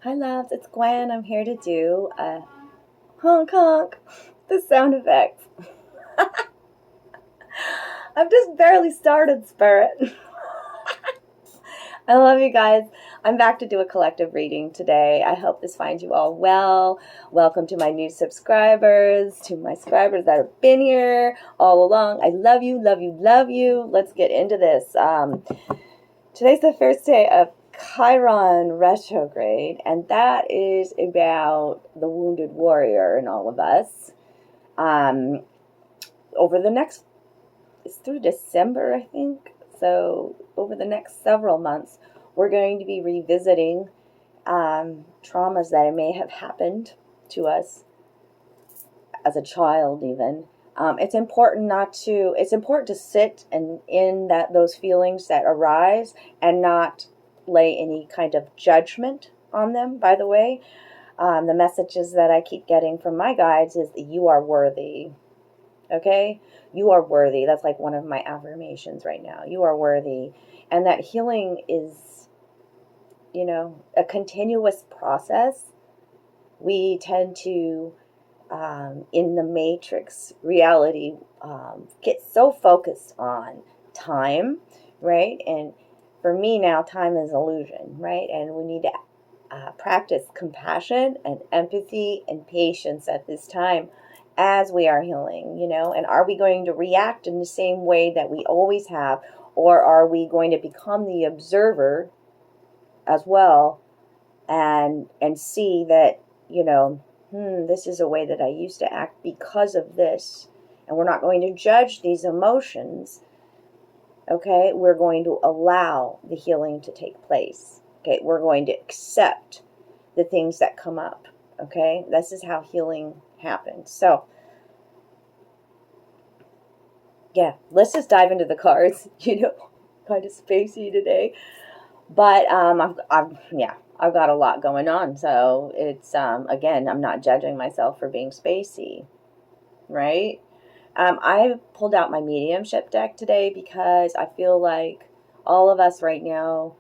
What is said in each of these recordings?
Hi loves, it's Gwen. I'm here to do a honk honk, the sound effects. I've just barely started, Spirit. I love you guys. I'm back to do a collective reading today. I hope this finds you all well. Welcome to my new subscribers, to my subscribers that have been here all along. I love you, love you, love you. Let's get into this. Today's the first day of Chiron Retrograde, and that is about the wounded warrior in all of us. Over the next, it's through December, I think. So over the next several months, we're going to be revisiting traumas that may have happened to us as a child, even. It's important to sit and in those feelings that arise and not lay any kind of judgment on them. By the way, the messages that I keep getting from my guides is that you are worthy. Okay? You are worthy. That's like one of my affirmations right now. You are worthy. And that healing is, a continuous process. We tend to, in the matrix reality, get so focused on time, right? And for me now, time is illusion, right? And we need to practice compassion and empathy and patience at this time as we are healing, and are we going to react in the same way that we always have, or are we going to become the observer as well and see that, this is a way that I used to act because of this, and we're not going to judge these emotions. Okay, we're going to allow the healing to take place. Okay, we're going to accept the things that come up. Okay, this is how healing happens. So, yeah, let's just dive into the cards. Kind of spacey today, but I've got a lot going on. So it's again, I'm not judging myself for being spacey, right? I pulled out my mediumship deck today because I feel like all of us right now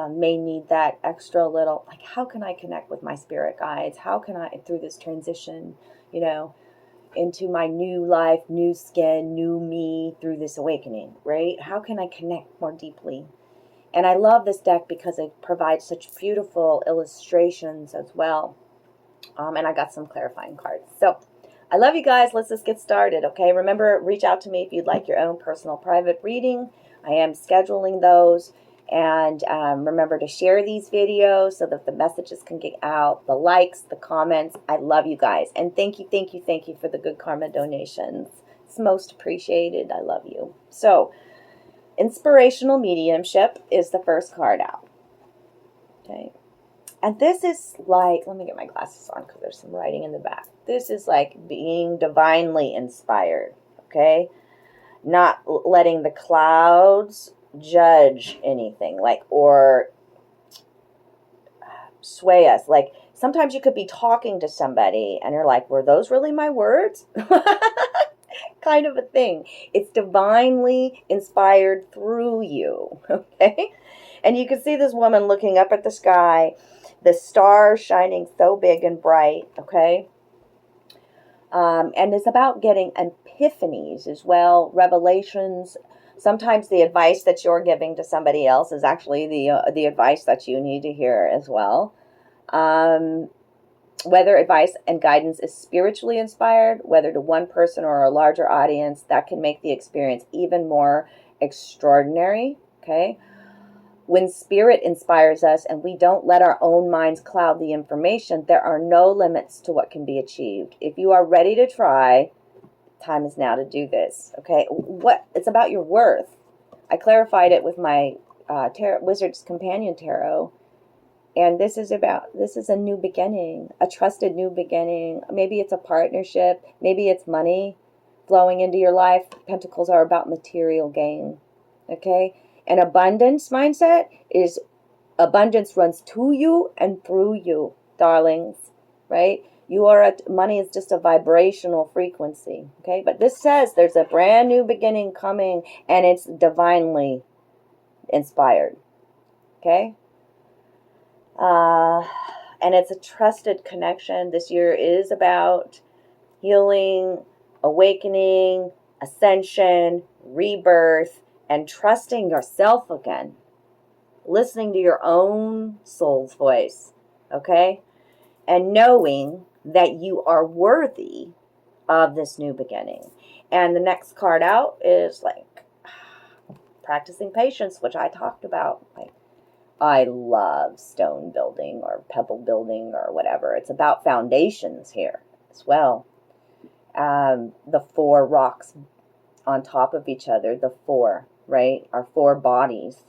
may need that extra little, like, how can I connect with my spirit guides? How can I, through this transition, into my new life, new skin, new me, through this awakening, right? How can I connect more deeply? And I love this deck because it provides such beautiful illustrations as well. And I got some clarifying cards. So I love you guys. Let's just get started, okay? Remember, reach out to me if you'd like your own personal private reading. I am scheduling those. And remember to share these videos so that the messages can get out, the likes, the comments. I love you guys. And thank you for the good karma donations. It's most appreciated. I love you. So, inspirational mediumship is the first card out. Okay. And this is like, let me get my glasses on because there's some writing in the back. This is like being divinely inspired, okay? Not letting the clouds judge anything, or sway us. Like, sometimes you could be talking to somebody and you're like, were those really my words? Kind of a thing. It's divinely inspired through you, okay? And you can see this woman looking up at the sky, the stars shining so big and bright, okay? And it's about getting epiphanies as well, revelations. Sometimes the advice that you're giving to somebody else is actually the advice that you need to hear as well. Whether advice and guidance is spiritually inspired, whether to one person or a larger audience, that can make the experience even more extraordinary, okay? When spirit inspires us and we don't let our own minds cloud the information, there are no limits to what can be achieved. If you are ready to try, time is now to do this, okay? It's about your worth. I clarified it with my Wizard's Companion Tarot. And this is a new beginning, a trusted new beginning. Maybe it's a partnership. Maybe it's money flowing into your life. Pentacles are about material gain, okay? An abundance mindset is abundance runs to you and through you, darlings, right? Money is just a vibrational frequency, okay? But this says there's a brand new beginning coming and it's divinely inspired, okay? And it's a trusted connection. This year is about healing, awakening, ascension, rebirth, and trusting yourself again. Listening to your own soul's voice, okay? And knowing that you are worthy of this new beginning. And the next card out is like practicing patience, which I talked about. Like, I love stone building or pebble building or whatever. It's about foundations here as well. The 4 rocks on top of each other, the 4, right, are 4 bodies.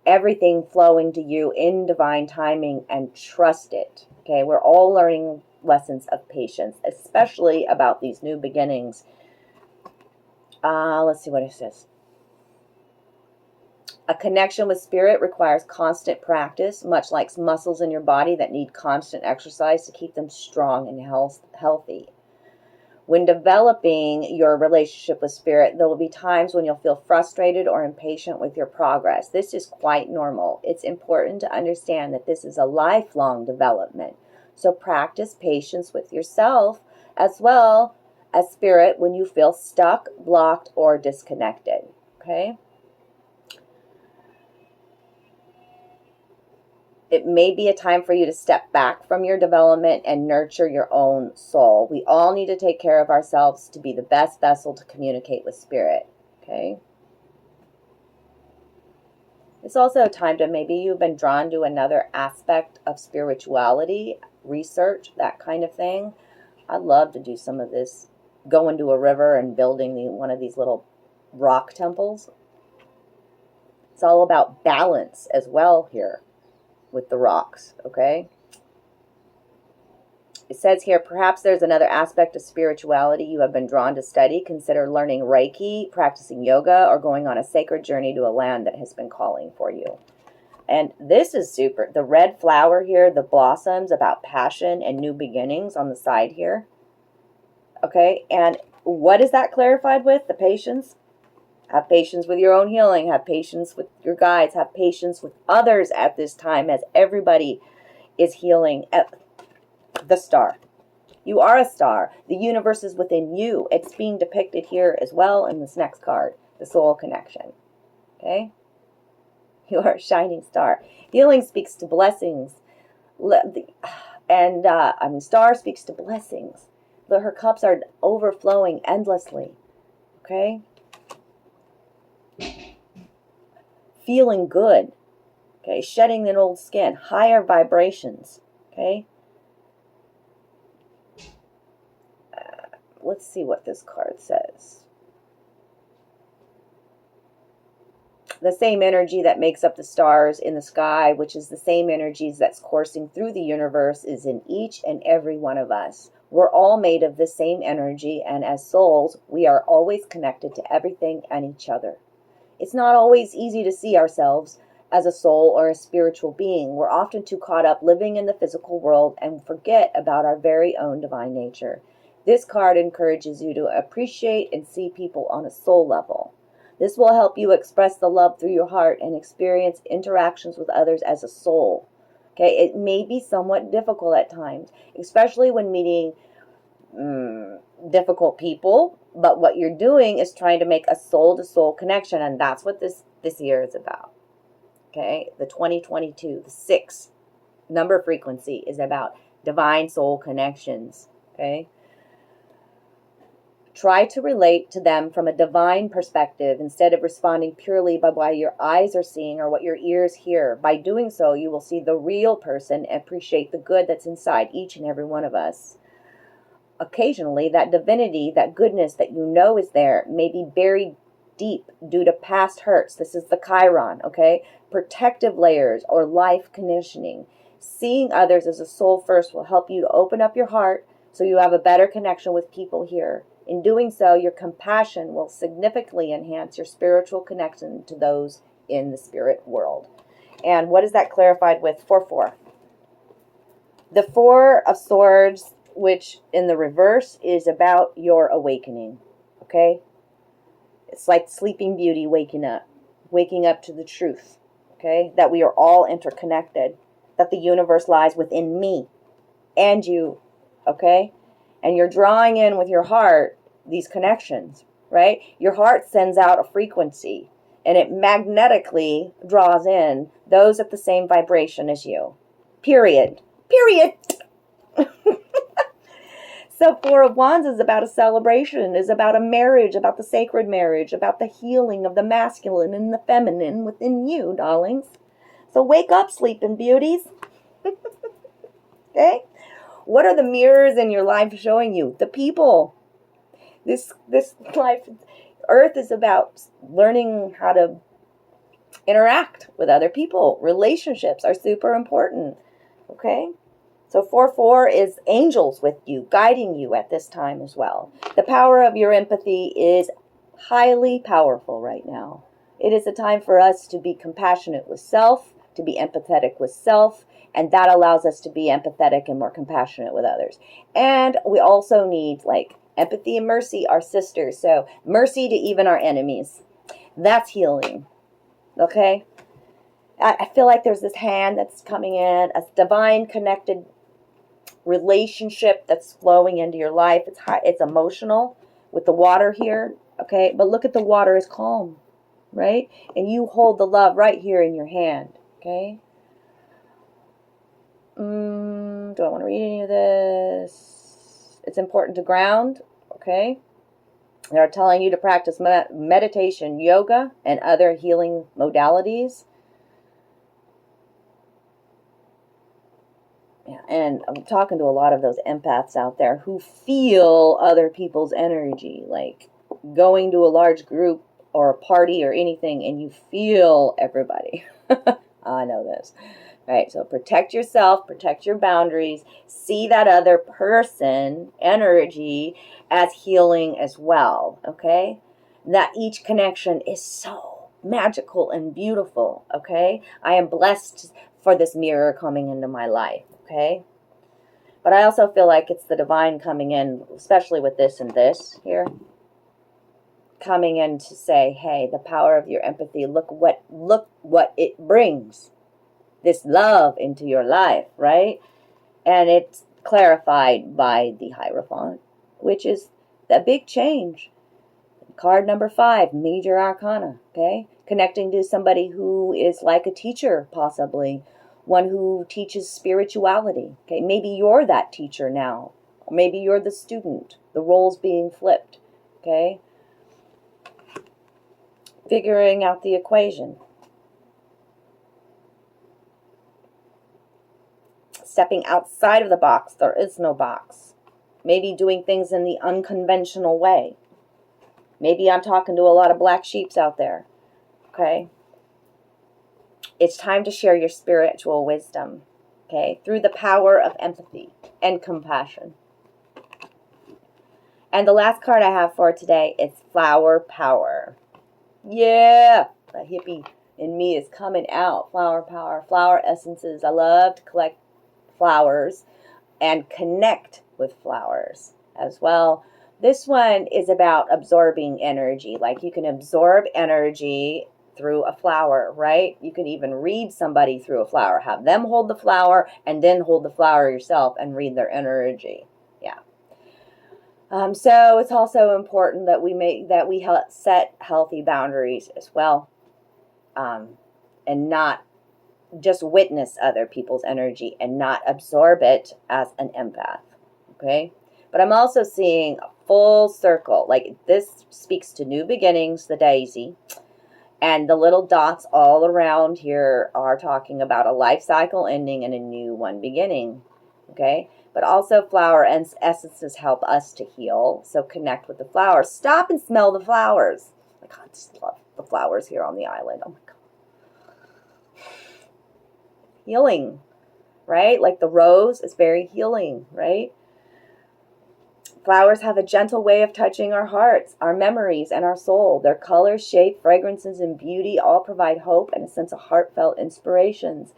Everything flowing to you in divine timing, and trust it. Okay, we're all learning lessons of patience, especially about these new beginnings. Let's see what it says. A connection with spirit requires constant practice, much like muscles in your body that need constant exercise to keep them strong and healthy. When developing your relationship with spirit, there will be times when you'll feel frustrated or impatient with your progress. This is quite normal. It's important to understand that this is a lifelong development. So practice patience with yourself as well as spirit when you feel stuck, blocked, or disconnected. Okay? It may be a time for you to step back from your development and nurture your own soul. We all need to take care of ourselves to be the best vessel to communicate with spirit. Okay? It's also a time to maybe you've been drawn to another aspect of spirituality, research, that kind of thing. I'd love to do some of this. Going to a river and building one of these little rock temples. It's all about balance as well here with the rocks, okay? It says here, perhaps there's another aspect of spirituality you have been drawn to study. Consider learning Reiki, practicing yoga, or going on a sacred journey to a land that has been calling for you. And this is super. The red flower here, the blossoms, about passion and new beginnings on the side here. Okay, and what is that clarified with? The patience? Have patience with your own healing. Have patience with your guides. Have patience with others at this time as everybody is healing. At the star. You are a star. The universe is within you. It's being depicted here as well in this next card, the soul connection. Okay? You are a shining star. Healing speaks to blessings. Star speaks to blessings. Her cups are overflowing endlessly. Okay? Feeling good. Okay? Shedding an old skin. Higher vibrations. Okay? Let's see what this card says. The same energy that makes up the stars in the sky, which is the same energies that's coursing through the universe, is in each and every one of us. We're all made of the same energy, and as souls, we are always connected to everything and each other. It's not always easy to see ourselves as a soul or a spiritual being. We're often too caught up living in the physical world and forget about our very own divine nature. This card encourages you to appreciate and see people on a soul level. This will help you express the love through your heart and experience interactions with others as a soul. Okay, it may be somewhat difficult at times, especially when meeting difficult people, but what you're doing is trying to make a soul-to-soul connection, and that's what this year is about. Okay, the 2022, the 6 number frequency is about divine soul connections. Okay, try to relate to them from a divine perspective instead of responding purely by what your eyes are seeing or what your ears hear. By doing so, you will see the real person and appreciate the good that's inside each and every one of us. Occasionally, that divinity, that goodness that you know is there, may be buried deep due to past hurts. This is the Chiron, okay? Protective layers or life conditioning. Seeing others as a soul first will help you to open up your heart so you have a better connection with people here. In doing so, your compassion will significantly enhance your spiritual connection to those in the spirit world. And what is that clarified with? 4-4. The 4 of Swords, which in the reverse is about your awakening. Okay? It's like Sleeping Beauty waking up to the truth. Okay? That we are all interconnected. that the universe lies within me and you, okay? And you're drawing in with your heart these connections, right? Your heart sends out a frequency, and it magnetically draws in those at the same vibration as you. Period. Period. So Four of Wands is about a celebration, is about a marriage, about the sacred marriage, about the healing of the masculine and the feminine within you, darlings. So wake up, sleeping beauties. Okay? What are the mirrors in your life showing you? The people. This life, Earth is about learning how to interact with other people. Relationships are super important. Okay? So 4-4 is angels with you, guiding you at this time as well. The power of your empathy is highly powerful right now. It is a time for us to be compassionate with self, to be empathetic with self, and that allows us to be empathetic and more compassionate with others. And we also need, like, empathy and mercy are sisters. So mercy to even our enemies. That's healing. Okay? I feel like there's this hand that's coming in, a divine connected relationship that's flowing into your life. It's emotional with the water here, okay? But look at the water is calm, right? And you hold the love right here in your hand, okay? Do I want to read any of this? It's important to ground, okay? They're telling you to practice meditation, yoga, and other healing modalities. Yeah, and I'm talking to a lot of those empaths out there who feel other people's energy, like going to a large group or a party or anything, and you feel everybody. I know this. Right, so protect yourself, protect your boundaries, see that other person energy as healing as well, okay? That each connection is so magical and beautiful, okay? I am blessed for this mirror coming into my life, okay? But I also feel like it's the divine coming in, especially with this and this here, coming in to say, hey, the power of your empathy, look what it brings. This love into your life, right? And it's clarified by the Hierophant, which is the big change. Card number 5, Major Arcana, okay? Connecting to somebody who is like a teacher, possibly. One who teaches spirituality, okay? Maybe you're that teacher now. Or maybe you're the student. The roles being flipped, okay? Figuring out the equation. Stepping outside of the box. There is no box. Maybe doing things in the unconventional way. Maybe I'm talking to a lot of black sheeps out there. Okay? It's time to share your spiritual wisdom. Okay? Through the power of empathy and compassion. And the last card I have for today is Flower Power. Yeah! The hippie in me is coming out. Flower Power. Flower essences. I love to collect flowers and connect with flowers as well. This one is about absorbing energy. Like you can absorb energy through a flower, right? You can even read somebody through a flower. Have them hold the flower and then hold the flower yourself and read their energy. Yeah. So it's also important that we set healthy boundaries as well, and not just witness other people's energy and not absorb it as an empath, okay? But I'm also seeing a full circle. Like this speaks to new beginnings, the daisy, and the little dots all around here are talking about a life cycle ending and a new one beginning, okay? But also flower essences help us to heal, so connect with the flowers. Stop and smell the flowers. Like, I just love the flowers here on the island. Oh my God. Healing, right? Like the rose is very healing, right? Flowers have a gentle way of touching our hearts, our memories, and our soul. Their color, shape, fragrances, and beauty all provide hope and a sense of heartfelt inspirations.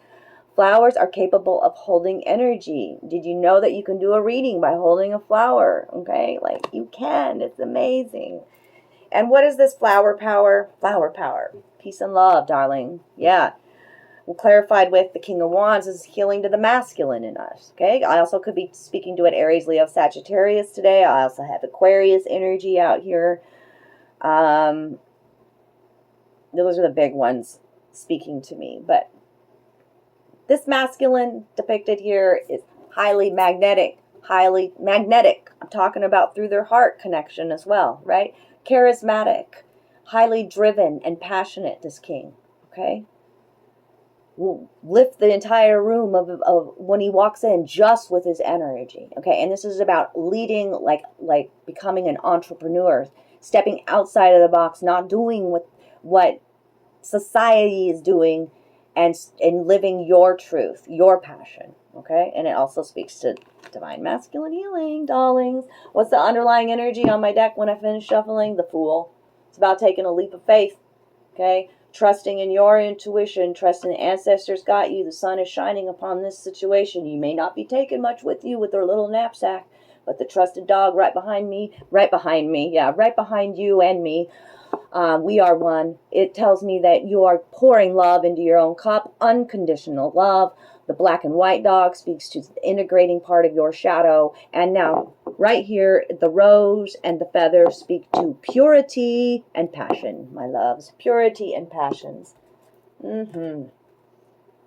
Flowers are capable of holding energy. Did you know that you can do a reading by holding a flower? Okay, like you can. It's amazing. And what is this flower power? Flower power. Peace and love, darling. Yeah. clarified with the King of Wands is healing to the masculine in us. Okay, I also could be speaking to an Aries, Leo, Sagittarius today. I also have Aquarius energy out here. Those are the big ones speaking to me. But this masculine depicted here is highly magnetic. Highly magnetic. I'm talking about through their heart connection as well, right? Charismatic, highly driven and passionate, this king. Okay, will lift the entire room of when he walks in just with his energy. Okay, and this is about leading, like becoming an entrepreneur, stepping outside of the box, not doing what society is doing, and living your truth, your passion. Okay, and it also speaks to divine masculine healing, darlings. What's the underlying energy on my deck when I finish shuffling? The Fool. It's about taking a leap of faith. Okay, trusting in your intuition, trusting the ancestors got you. The sun is shining upon this situation. You may not be taking much with you with their little knapsack, but the trusted dog right behind you and me. We are one. It tells me that you are pouring love into your own cup, unconditional love. The black and white dog speaks to the integrating part of your shadow. And now, right here, the rose and the feather speak to purity and passion, my loves. Purity and passions.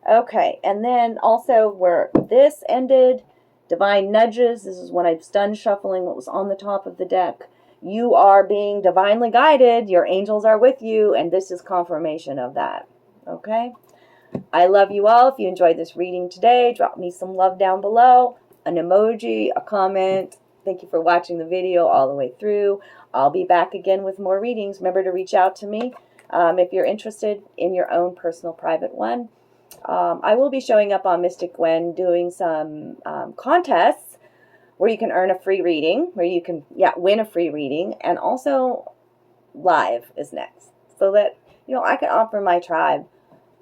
Okay, and then also where this ended, divine nudges. This is when I'm done shuffling what was on the top of the deck. You are being divinely guided. Your angels are with you, and this is confirmation of that. Okay? I love you all. If you enjoyed this reading today, drop me some love down below, an emoji, a comment. Thank you for watching the video all the way through. I'll be back again with more readings. Remember to reach out to me if you're interested in your own personal private one. I will be showing up on Mystic Gwyn doing some contests where you can earn a free reading, where you can win a free reading, and also live is next, so that I can offer my tribe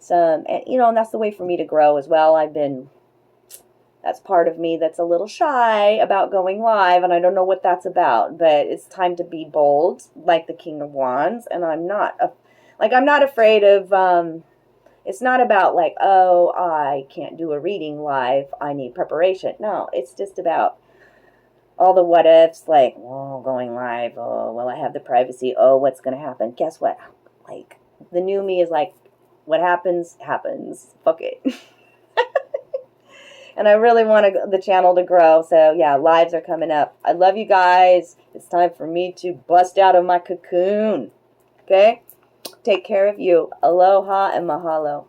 some, and that's the way for me to grow as well. That's part of me that's a little shy about going live, and I don't know what that's about, but it's time to be bold, like the King of Wands, and I'm not afraid of. It's not about like, oh, I can't do a reading live, I need preparation. No, it's just about all the what ifs, like, oh, going live, oh, will I have the privacy, oh, what's going to happen? Guess what? Like, the new me is like, what happens, happens. Fuck it. And I really want the channel to grow, so yeah, lives are coming up. I love you guys. It's time for me to bust out of my cocoon. Okay? Take care of you. Aloha and mahalo.